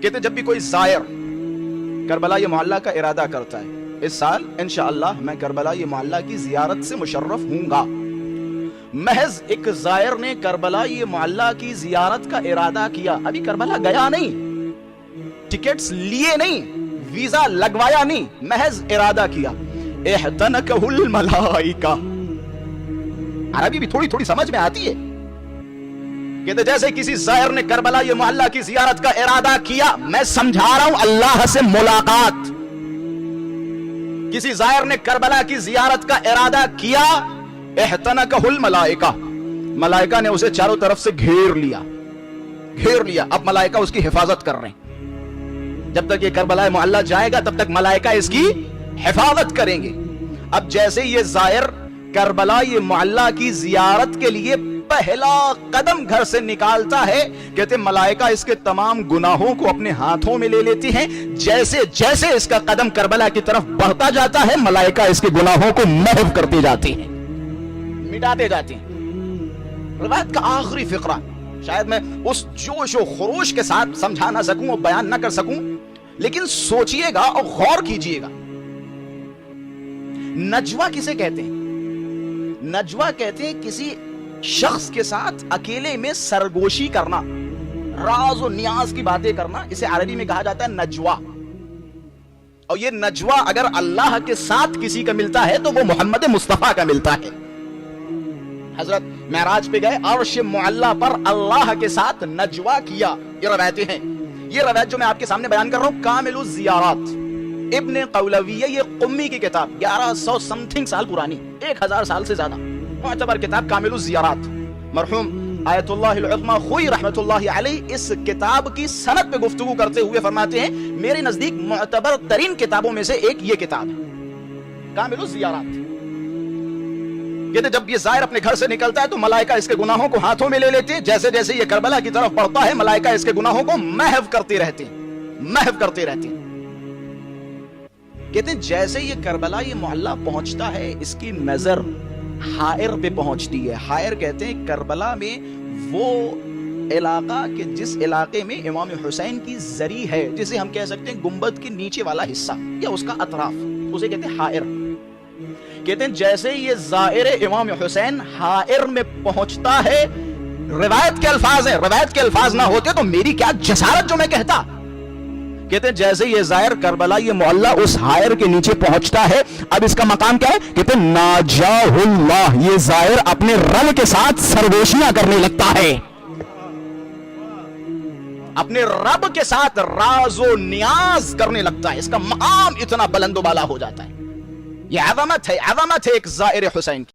کہتے جب بھی کوئی زائر کربلا یہ معلّہ کا ارادہ کرتا ہے، اس سال انشاءاللہ میں کربلا یہ معلّہ کی زیارت سے مشرف ہوں گا، محض ایک زائر نے کربلا یہ معلّہ کی زیارت کا ارادہ کیا، ابھی کربلا گیا نہیں، ٹکٹس لیے نہیں، ویزا لگوایا نہیں، محض ارادہ کیا، احتنکہ الملائکہ، عربی بھی تھوڑی تھوڑی سمجھ میں آتی ہے، کہتے جیسے کسی زائر نے کربلا یہ معلّہ کی زیارت کا ارادہ کیا، میں سمجھا رہا ہوں اللہ سے ملاقات، کسی زائر نے کربلا کی زیارت کا ارادہ کیا، احتنکہ الملائکہ، ملائکہ نے اسے چاروں طرف سے گھیر لیا، اب ملائکہ اس کی حفاظت کر رہے ہیں، جب تک یہ کربلا معلّہ جائے گا تب تک ملائکہ اس کی حفاظت کریں گے۔ اب جیسے یہ زائر کربلا یہ معلّہ کی زیارت کے لیے پہلا قدم گھر سے نکالتا ہے، کہتے ملائکہ اس کے تمام گناہوں کو اپنے ہاتھوں میں لے لیتی ہیں، جیسے جیسے اس کا قدم کربلا کی طرف بڑھتا جاتا ہے ملائکہ اس کے گناہوں کو محو کرتے جاتے ہیں، مٹاتے جاتے ہیں۔ روایت کا آخری فقرہ شاید میں اس جوش و خروش کے ساتھ سمجھا نہ سکوں اور بیان نہ کر سکوں، لیکن سوچئے گا اور غور کیجئے گا۔ نجوہ کسے کہتے ہیں؟ نجوہ کہتے ہیں کسی شخص کے ساتھ اکیلے میں سرگوشی کرنا، راز و نیاز کی باتیں کرنا، اسے عربی میں کہا جاتا ہے نجوہ۔ اور یہ نجوہ اگر اللہ کے ساتھ کسی کا ملتا ہے تو وہ محمد مصطفیٰ کا ملتا ہے۔ حضرت معراج پہ گئے، عرش معلیٰ پر اللہ کے ساتھ نجوہ کیا، یہ روایتیں ہیں۔ یہ روایت جو میں آپ کے سامنے بیان کر رہا ہوں کامل الزیارات ابن قولویہ، یہ قمی کی کتاب 1100 سمتھنگ سال پرانی، 1000 سال سے زیادہ معتبر کتاب کامل الزیارات، مرحوم آیت اللہ العظمی خوئی رحمت اللہ علیہ اس کتاب کی سند پہ گفتگو کرتے ہوئے فرماتے ہیں میرے نزدیک معتبر ترین کتابوں میں سے ایک یہ کتاب ہے کامل الزیارات۔ کہتے جب یہ زائر اپنے گھر سے نکلتا ہے تو ملائکہ اس کے گناہوں کو ہاتھوں میں لے لیتے ہیں، جیسے جیسے یہ کربلا کی طرف بڑھتا ہے ملائکہ اس کے گناہوں کو محو کرتے رہتے ہیں۔ کہتے ہیں جیسے یہ کربلا یہ معلّہ پہنچتا ہے اس کی نظر حائر پہ پہنچتی ہے۔ حائر کہتے ہیں کربلا میں وہ علاقہ کہ جس علاقے میں امام حسین کی زری ہے، جسے ہم کہہ سکتے ہیں گنبد کے نیچے والا حصہ یا اس کا اطراف، اسے کہتے ہیں حائر۔ کہتے ہیں جیسے یہ زائر امام حسین حائر میں پہنچتا ہے، روایت کے الفاظ ہیں، روایت کے الفاظ نہ ہوتے تو میری کیا جسارت جو میں کہتا۔ کہتے ہیں جیسے یہ زائر کربلا یہ معلّہ اس حائر کے نیچے پہنچتا ہے، اب اس کا مقام کیا ہے؟ کہتے ہیں ناجاہ اللہ، یہ زائر اپنے رب کے ساتھ سرگوشیاں کرنے لگتا ہے، اپنے رب کے ساتھ راز و نیاز کرنے لگتا ہے، اس کا مقام اتنا بلند و بالا ہو جاتا ہے۔ یہ عظمت ہے ایک زائر حسین کی۔